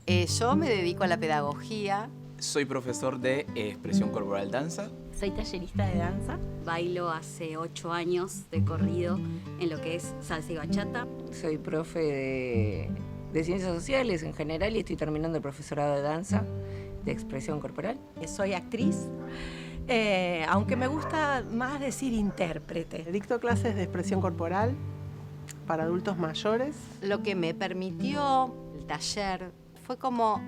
Yo me dedico a la pedagogía. Soy profesor de expresión corporal danza. Soy tallerista de danza. Bailo hace 8 años de corrido en lo que es salsa y bachata. Soy profe de ciencias sociales en general y estoy terminando el profesorado de danza, de expresión corporal. Soy actriz, aunque me gusta más decir intérprete. Dicto clases de expresión corporal para adultos mayores. Lo que me permitió el taller fue como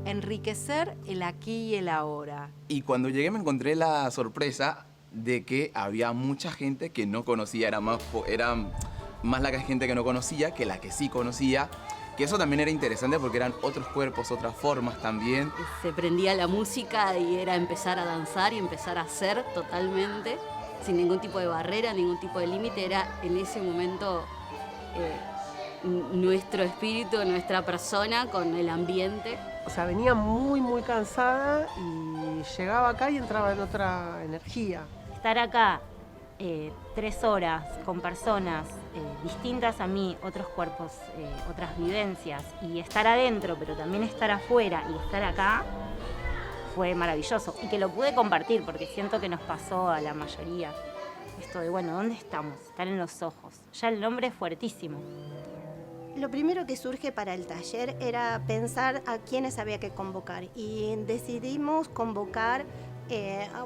enriquecer el aquí y el ahora. Y cuando llegué me encontré la sorpresa de que había mucha gente que no conocía, era más la gente que no conocía que la que sí conocía. Que eso también era interesante porque eran otros cuerpos, otras formas también. Se prendía la música y era empezar a danzar y empezar a hacer totalmente, sin ningún tipo de barrera, ningún tipo de límite. Era en ese momento nuestro espíritu, nuestra persona con el ambiente. O sea, venía muy, muy cansada y llegaba acá y entraba en otra energía. Estar acá 3 horas con personas distintas a mí, otros cuerpos, otras vivencias, y estar adentro, pero también estar afuera y estar acá, fue maravilloso. Y que lo pude compartir, porque siento que nos pasó a la mayoría. Esto de, bueno, ¿dónde estamos? Estar en los ojos. Ya el nombre es fuertísimo. Lo primero que surge para el taller era pensar a quiénes había que convocar y decidimos convocar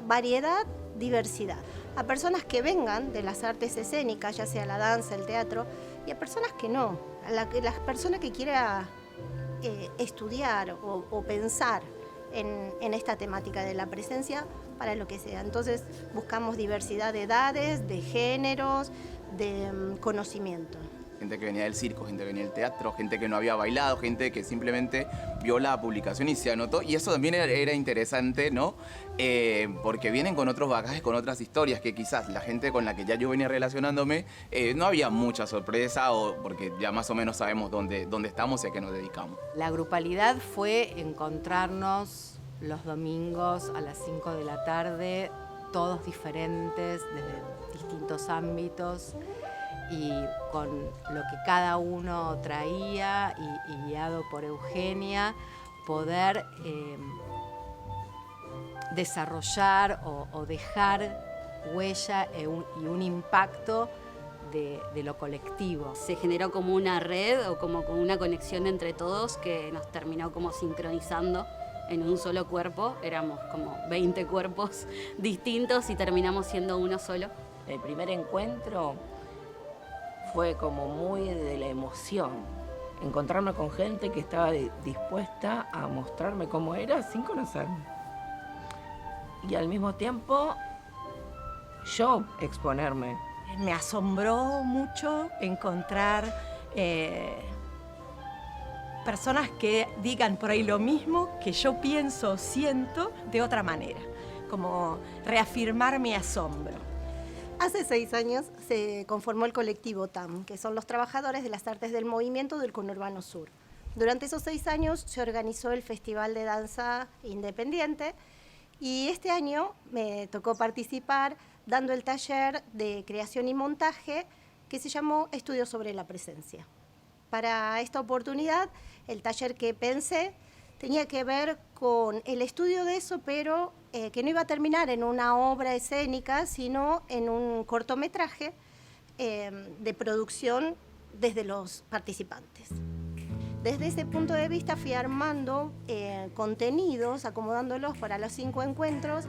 variedad, diversidad. A personas que vengan de las artes escénicas, ya sea la danza, el teatro, y a personas que no. A la persona que quiera estudiar o pensar en esta temática de la presencia para lo que sea. Entonces buscamos diversidad de edades, de géneros, de conocimiento. Gente que venía del circo, gente que venía del teatro, gente que no había bailado, gente que simplemente vio la publicación y se anotó. Y eso también era interesante, ¿no? Porque vienen con otros bagajes, con otras historias que quizás la gente con la que ya yo venía relacionándome no había mucha sorpresa porque ya más o menos sabemos dónde estamos y a qué nos dedicamos. La grupalidad fue encontrarnos los domingos a las 5 de la tarde, todos diferentes, desde distintos ámbitos, y con lo que cada uno traía y guiado por Eugenia, poder desarrollar o dejar huella y un impacto de lo colectivo. Se generó como una red o como una conexión entre todos que nos terminó como sincronizando en un solo cuerpo. Éramos como 20 cuerpos distintos y terminamos siendo uno solo. El primer encuentro fue como muy de la emoción. Encontrarme con gente que estaba dispuesta a mostrarme cómo era sin conocerme. Y al mismo tiempo, yo exponerme. Me asombró mucho encontrar personas que digan por ahí lo mismo que yo pienso o siento de otra manera. Como reafirmar mi asombro. Hace 6 años se conformó el colectivo TAM, que son los trabajadores de las artes del movimiento del conurbano sur. Durante esos 6 años se organizó el Festival de Danza Independiente y este año me tocó participar dando el taller de creación y montaje que se llamó Estudios sobre la Presencia. Para esta oportunidad, el taller que pensé tenía que ver con el estudio de eso, pero que no iba a terminar en una obra escénica, sino en un cortometraje de producción desde los participantes. Desde ese punto de vista fui armando contenidos, acomodándolos para los 5 encuentros,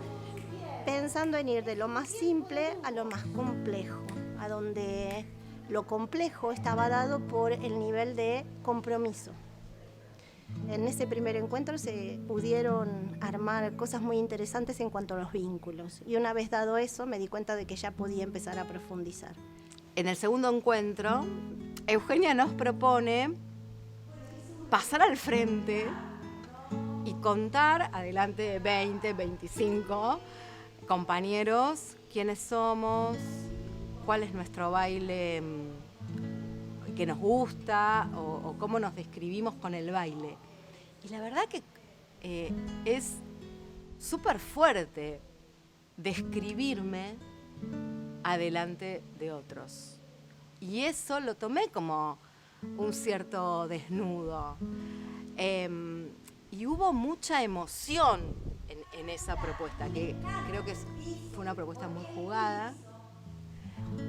pensando en ir de lo más simple a lo más complejo, a donde lo complejo estaba dado por el nivel de compromiso. En ese primer encuentro se pudieron armar cosas muy interesantes en cuanto a los vínculos. Y una vez dado eso, me di cuenta de que ya podía empezar a profundizar. En el segundo encuentro, Eugenia nos propone pasar al frente y contar adelante de 20, 25 compañeros quiénes somos, cuál es nuestro baile que nos gusta o cómo nos describimos con el baile. Y la verdad que es súper fuerte describirme adelante de otros. Y eso lo tomé como un cierto desnudo. Y hubo mucha emoción en esa propuesta, que creo que fue una propuesta muy jugada.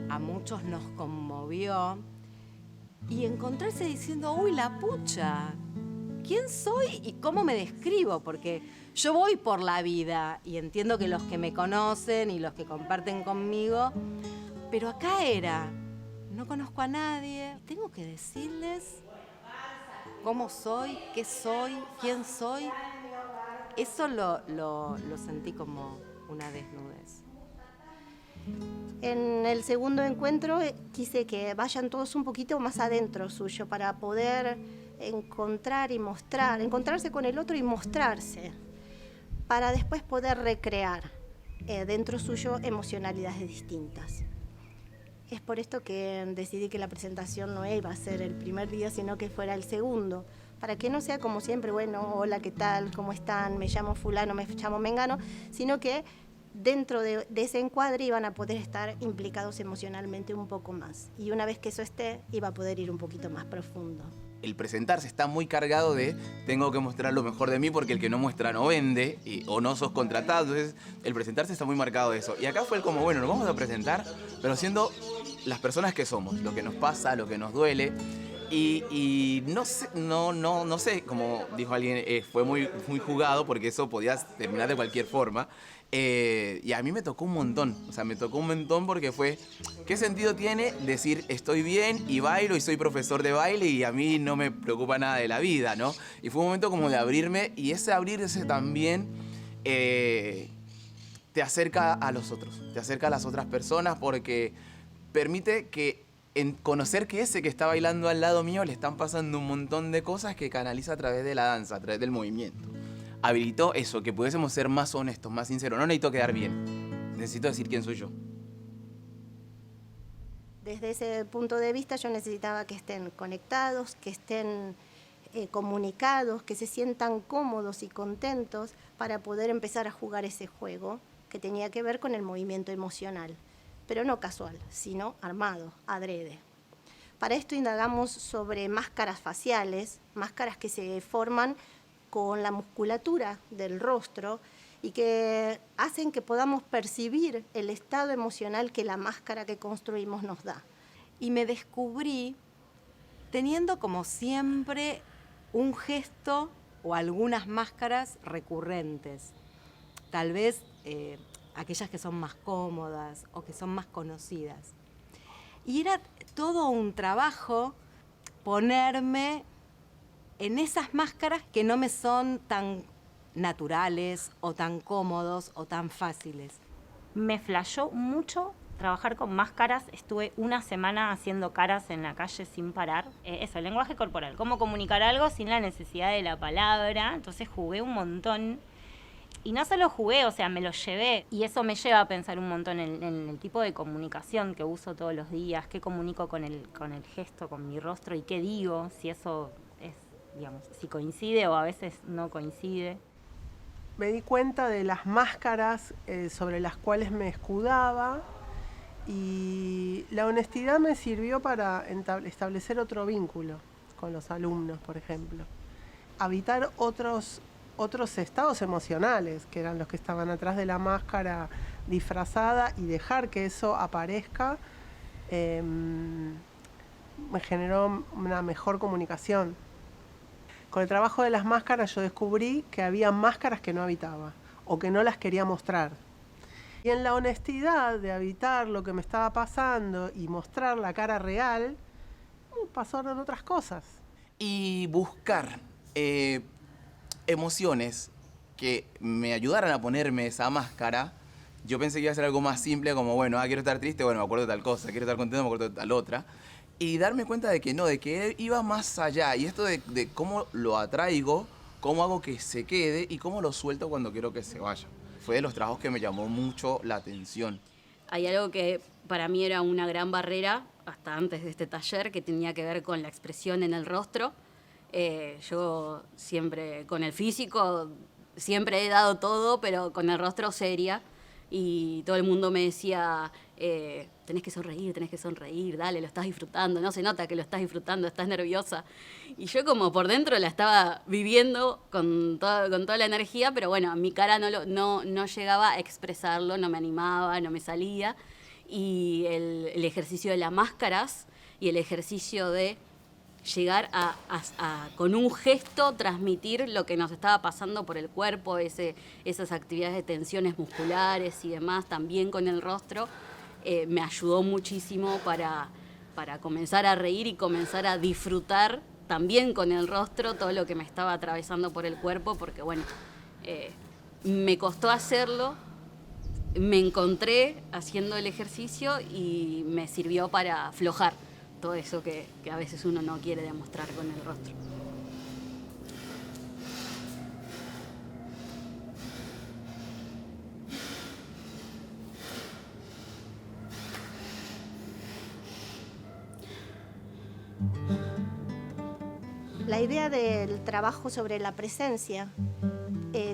A muchos nos conmovió. Y encontrarse diciendo, uy, la pucha, ¿quién soy y cómo me describo? Porque yo voy por la vida y entiendo que los que me conocen y los que comparten conmigo, pero acá era, no conozco a nadie, tengo que decirles cómo soy, qué soy, quién soy. Eso lo sentí como una desnudez. En el segundo encuentro quise que vayan todos un poquito más adentro suyo para poder encontrar y mostrar, encontrarse con el otro y mostrarse, para después poder recrear dentro suyo emocionalidades distintas. Es por esto que decidí que la presentación no iba a ser el primer día, sino que fuera el segundo, para que no sea como siempre, bueno, hola, ¿qué tal? ¿Cómo están? Me llamo fulano, me llamo mengano, sino que dentro de ese encuadre iban a poder estar implicados emocionalmente un poco más. Y una vez que eso esté, iba a poder ir un poquito más profundo. El presentarse está muy cargado de tengo que mostrar lo mejor de mí porque el que no muestra no vende o no sos contratado. Entonces el presentarse está muy marcado de eso. Y acá fue como, bueno, nos vamos a presentar, pero siendo las personas que somos, lo que nos pasa, lo que nos duele. Y no sé, como dijo alguien, fue muy jugado porque eso podía terminar de cualquier forma. Y a mí me tocó un montón, o sea, me tocó un montón porque fue, ¿qué sentido tiene decir estoy bien y bailo y soy profesor de baile y a mí no me preocupa nada de la vida, ¿no? Y fue un momento como de abrirme y ese abrirse también te acerca a los otros, te acerca a las otras personas porque permite que conocer que ese que está bailando al lado mío le están pasando un montón de cosas que canaliza a través de la danza, a través del movimiento. Habilitó eso, que pudiésemos ser más honestos, más sinceros. No necesito quedar bien, necesito decir quién soy yo. Desde ese punto de vista yo necesitaba que estén conectados, que estén comunicados, que se sientan cómodos y contentos para poder empezar a jugar ese juego que tenía que ver con el movimiento emocional, pero no casual, sino armado, adrede. Para esto indagamos sobre máscaras faciales, máscaras que se forman con la musculatura del rostro y que hacen que podamos percibir el estado emocional que la máscara que construimos nos da. Y me descubrí teniendo como siempre un gesto o algunas máscaras recurrentes. Tal vez aquellas que son más cómodas o que son más conocidas. Y era todo un trabajo ponerme en esas máscaras que no me son tan naturales o tan cómodos o tan fáciles. Me flashó mucho trabajar con máscaras. Estuve una semana haciendo caras en la calle sin parar. Eso, el lenguaje corporal, cómo comunicar algo sin la necesidad de la palabra. Entonces jugué un montón. Y no solo jugué, o sea, me lo llevé. Y eso me lleva a pensar un montón en el tipo de comunicación que uso todos los días, qué comunico con el gesto, con mi rostro y qué digo, si eso es, digamos, si coincide o a veces no coincide. Me di cuenta de las máscaras sobre las cuales me escudaba y la honestidad me sirvió para establecer otro vínculo con los alumnos, por ejemplo. Habitar otros estados emocionales, que eran los que estaban atrás de la máscara disfrazada, y dejar que eso aparezca, me generó una mejor comunicación. Con el trabajo de las máscaras yo descubrí que había máscaras que no habitaba o que no las quería mostrar. Y en la honestidad de habitar lo que me estaba pasando y mostrar la cara real, pasaron otras cosas. Y buscar emociones que me ayudaran a ponerme esa máscara. Yo pensé que iba a ser algo más simple, como, bueno, quiero estar triste, bueno, me acuerdo de tal cosa, quiero estar contento, me acuerdo de tal otra. Y darme cuenta de que no, de que iba más allá. Y esto de cómo lo atraigo, cómo hago que se quede y cómo lo suelto cuando quiero que se vaya. Fue de los trabajos que me llamó mucho la atención. Hay algo que para mí era una gran barrera, hasta antes de este taller, que tenía que ver con la expresión en el rostro. Yo siempre, con el físico, siempre he dado todo, pero con el rostro seria. y todo el mundo me decía, tenés que sonreír, dale, lo estás disfrutando, no se nota que lo estás disfrutando, estás nerviosa. Y yo como por dentro la estaba viviendo con toda la energía, pero bueno, mi cara no llegaba a expresarlo, no me animaba, no me salía. Y el ejercicio de las máscaras y el ejercicio de llegar a con un gesto transmitir lo que nos estaba pasando por el cuerpo, esas actividades de tensiones musculares y demás, también con el rostro, me ayudó muchísimo para comenzar a reír y comenzar a disfrutar también con el rostro todo lo que me estaba atravesando por el cuerpo, porque bueno, me costó hacerlo, me encontré haciendo el ejercicio y me sirvió para aflojar todo eso que a veces uno no quiere demostrar con el rostro. La idea del trabajo sobre la presencia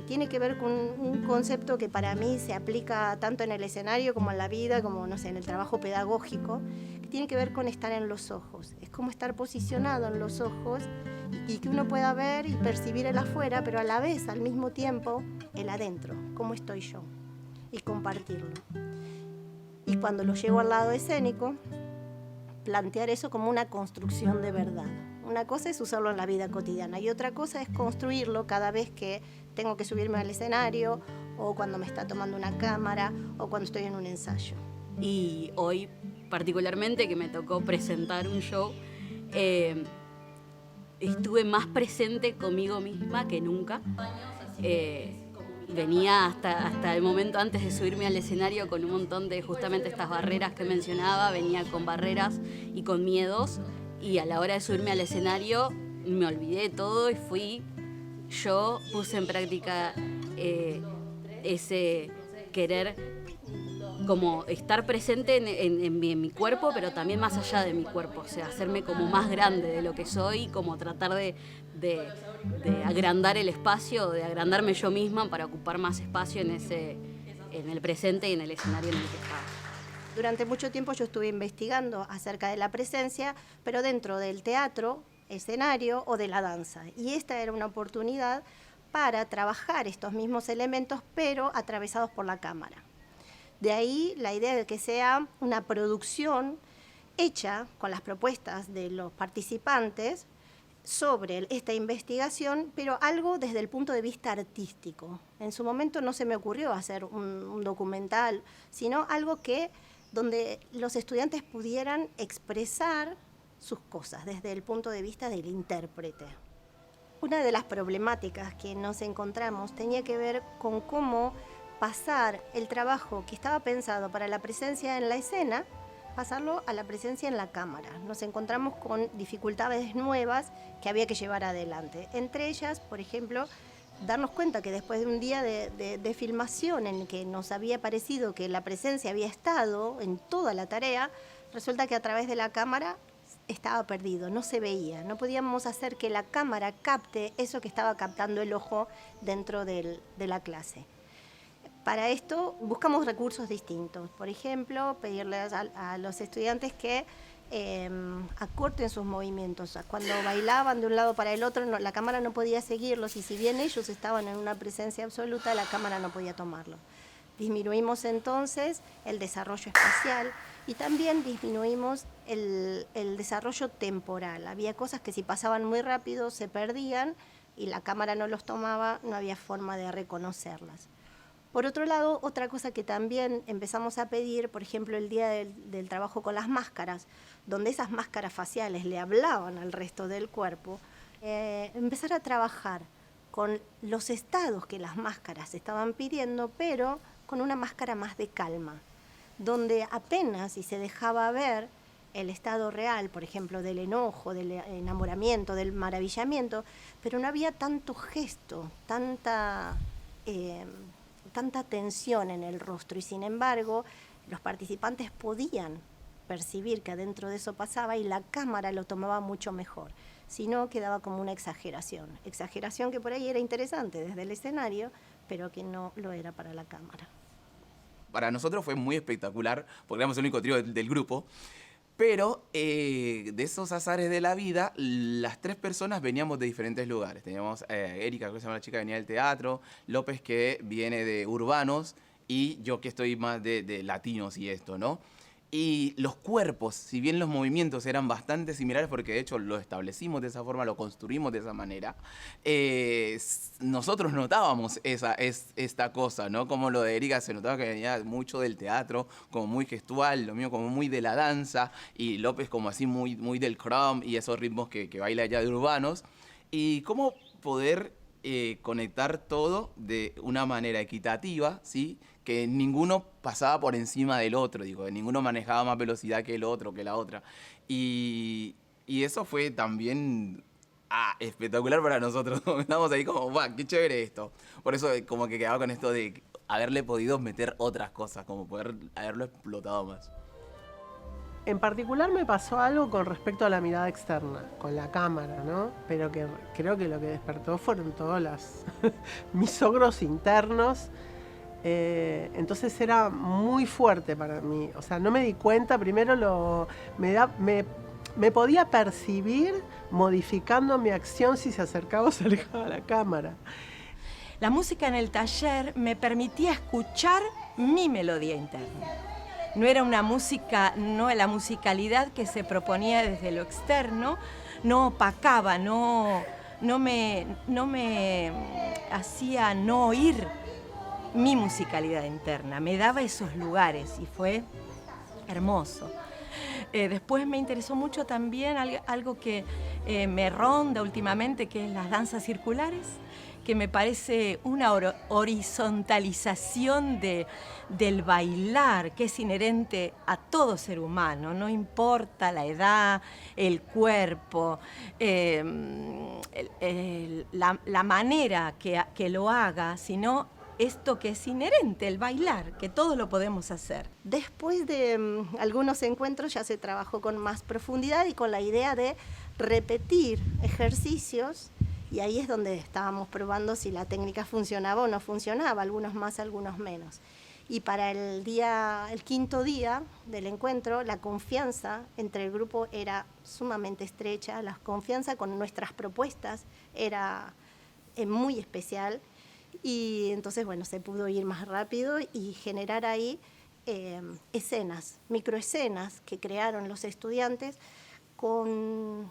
tiene que ver con un concepto que para mí se aplica tanto en el escenario como en la vida, como no sé, en el trabajo pedagógico, que tiene que ver con estar en los ojos. Es como estar posicionado en los ojos y que uno pueda ver y percibir el afuera, pero a la vez, al mismo tiempo, el adentro, cómo estoy yo, y compartirlo. Y cuando lo llevo al lado escénico, plantear eso como una construcción de verdad. Una cosa es usarlo en la vida cotidiana y otra cosa es construirlo cada vez que tengo que subirme al escenario o cuando me está tomando una cámara o cuando estoy en un ensayo. Y hoy, particularmente, que me tocó presentar un show, estuve más presente conmigo misma que nunca. Venía hasta el momento antes de subirme al escenario con un montón de justamente estas barreras que mencionaba, venía con barreras y con miedos, y a la hora de subirme al escenario me olvidé de todo y yo puse en práctica ese querer como estar presente en mi cuerpo, pero también más allá de mi cuerpo, o sea, hacerme como más grande de lo que soy, como tratar de agrandar el espacio, de agrandarme yo misma para ocupar más espacio en el presente y en el escenario en el que estaba. Durante mucho tiempo yo estuve investigando acerca de la presencia, pero dentro del teatro, escenario o de la danza. Y esta era una oportunidad para trabajar estos mismos elementos, pero atravesados por la cámara. De ahí la idea de que sea una producción hecha con las propuestas de los participantes sobre esta investigación, pero algo desde el punto de vista artístico. En su momento no se me ocurrió hacer un documental, sino algo donde los estudiantes pudieran expresar sus cosas desde el punto de vista del intérprete. Una de las problemáticas que nos encontramos tenía que ver con cómo pasar el trabajo que estaba pensado para la presencia en la escena, pasarlo a la presencia en la cámara. Nos encontramos con dificultades nuevas que había que llevar adelante. Entre ellas, por ejemplo, darnos cuenta que después de un día de filmación en que nos había parecido que la presencia había estado en toda la tarea, resulta que a través de la cámara estaba perdido, no se veía. No podíamos hacer que la cámara capte eso que estaba captando el ojo dentro de la clase. Para esto buscamos recursos distintos. Por ejemplo, pedirles a los estudiantes que acorten sus movimientos. Cuando bailaban de un lado para el otro, la cámara no podía seguirlos y si bien ellos estaban en una presencia absoluta, la cámara no podía tomarlo. Disminuimos entonces el desarrollo espacial y también disminuimos el desarrollo temporal. Había cosas que si pasaban muy rápido se perdían y la cámara no los tomaba, no había forma de reconocerlas. Por otro lado, otra cosa que también empezamos a pedir, por ejemplo, el día del trabajo con las máscaras, donde esas máscaras faciales le hablaban al resto del cuerpo, empezar a trabajar con los estados que las máscaras estaban pidiendo, pero con una máscara más de calma, donde apenas si se dejaba ver el estado real, por ejemplo, del enojo, del enamoramiento, del maravillamiento, pero no había tanto gesto, tanta tensión en el rostro y sin embargo los participantes podían percibir que adentro de eso pasaba y la cámara lo tomaba mucho mejor, si no quedaba como una exageración que por ahí era interesante desde el escenario, pero que no lo era para la cámara. para nosotros fue muy espectacular, porque éramos el único trío del grupo. Pero de esos azares de la vida, las 3 personas veníamos de diferentes lugares. Teníamos Erika, que se llama la chica, venía del teatro, López, que viene de urbanos, y yo que estoy más de latinos y esto, ¿no? Y los cuerpos, si bien los movimientos eran bastante similares, porque de hecho lo establecimos de esa forma, lo construimos de esa manera, nosotros notábamos esta cosa, ¿no? Como lo de Erika se notaba que venía mucho del teatro, como muy gestual, lo mío como muy de la danza, y López como así muy del crumb y esos ritmos que baila allá de urbanos. Y cómo poder conectar todo de una manera equitativa, ¿sí? Que ninguno pasaba por encima del otro, digo, que ninguno manejaba más velocidad que el otro, que la otra. Y eso fue también espectacular para nosotros. Estábamos ahí como, ¡guau, qué chévere esto! Por eso como que quedaba con esto de haberle podido meter otras cosas, como poder haberlo explotado más. En particular me pasó algo con respecto a la mirada externa, con la cámara, ¿no? Pero que creo que lo que despertó fueron todos mis ogros internos. Entonces era muy fuerte para mí. O sea, no me di cuenta, primero me podía percibir modificando mi acción si se acercaba o se alejaba la cámara. La música en el taller me permitía escuchar mi melodía interna. No era una música, no la musicalidad que se proponía desde lo externo, no opacaba, no me hacía no oír mi musicalidad interna, me daba esos lugares y fue hermoso. Después me interesó mucho también algo que me ronda últimamente, que es las danzas circulares, que me parece una horizontalización del bailar, que es inherente a todo ser humano, no importa la edad, el cuerpo, la manera que lo haga, sino esto que es inherente, el bailar, que todos lo podemos hacer. Después de algunos encuentros ya se trabajó con más profundidad y con la idea de repetir ejercicios, y ahí es donde estábamos probando si la técnica funcionaba o no funcionaba, algunos más, algunos menos. Y para el 5º día del encuentro, la confianza entre el grupo era sumamente estrecha, la confianza con nuestras propuestas era muy especial, y entonces, bueno, se pudo ir más rápido y generar ahí escenas, microescenas que crearon los estudiantes con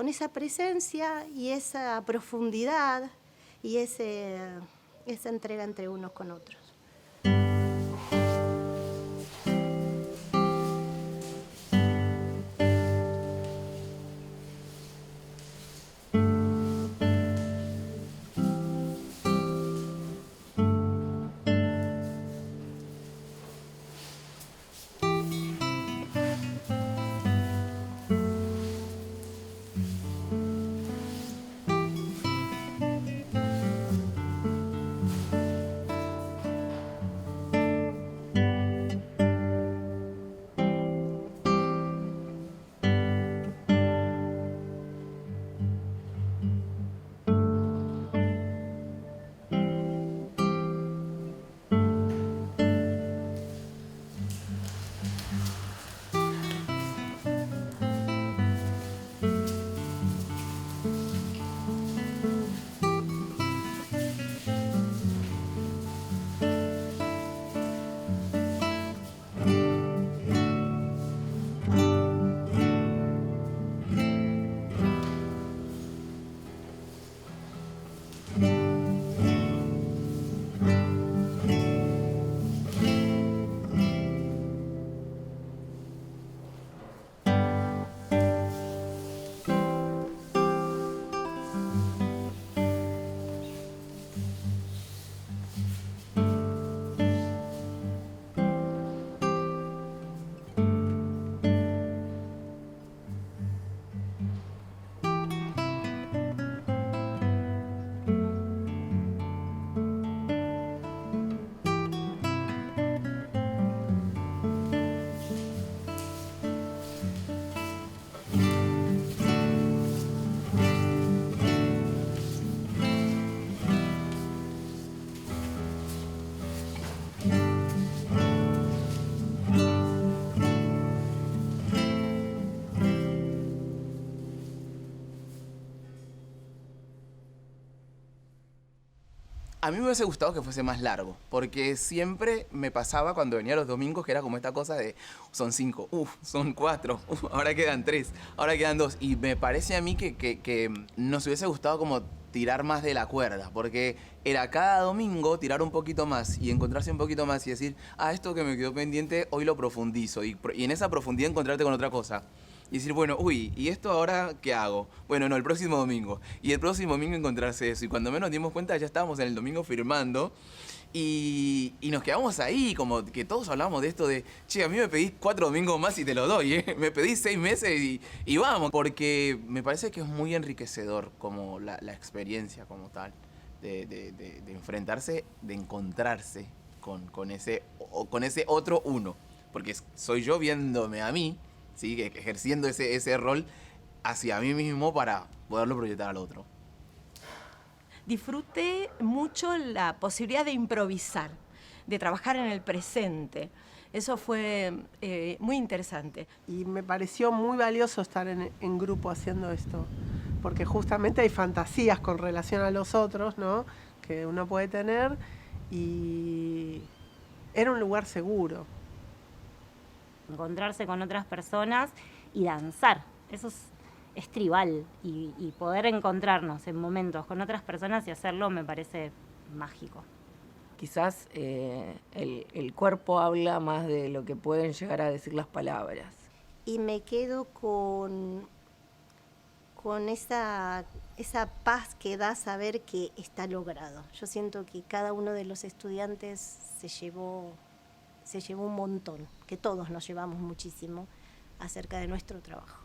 esa presencia y esa profundidad y esa entrega entre unos con otros. A mí me hubiese gustado que fuese más largo, porque siempre me pasaba cuando venía los domingos que era como esta cosa de son 5, son 4, ahora quedan 3, ahora quedan 2. Y me parece a mí que nos hubiese gustado como tirar más de la cuerda, porque era cada domingo tirar un poquito más y encontrarse un poquito más y decir, esto que me quedó pendiente, hoy lo profundizo. Y en esa profundidad encontrarte con otra cosa. Y decir, bueno, ¿y esto ahora qué hago? Bueno, no, el próximo domingo. Y el próximo domingo encontrarse eso. Y cuando menos dimos cuenta ya estábamos en el domingo firmando. Y nos quedamos ahí, como que todos hablábamos de esto de, che, a mí me pedís 4 domingos más y te lo doy, ¿eh? Me pedís 6 meses y vamos. Porque me parece que es muy enriquecedor como la experiencia como tal. De enfrentarse, de encontrarse con ese otro uno. Porque soy yo viéndome a mí, ¿sí? Ejerciendo ese rol hacia mí mismo para poderlo proyectar al otro. Disfruté mucho la posibilidad de improvisar, de trabajar en el presente. Eso fue muy interesante. Y me pareció muy valioso estar en grupo haciendo esto, porque justamente hay fantasías con relación a los otros, ¿no? Que uno puede tener, y era un lugar seguro. Encontrarse con otras personas y danzar, eso es tribal, y poder encontrarnos en momentos con otras personas y hacerlo me parece mágico. Quizás el cuerpo habla más de lo que pueden llegar a decir las palabras. Y me quedo con esa paz que da saber que está logrado. Yo siento que cada uno de los estudiantes se llevó un montón, que todos nos llevamos muchísimo acerca de nuestro trabajo.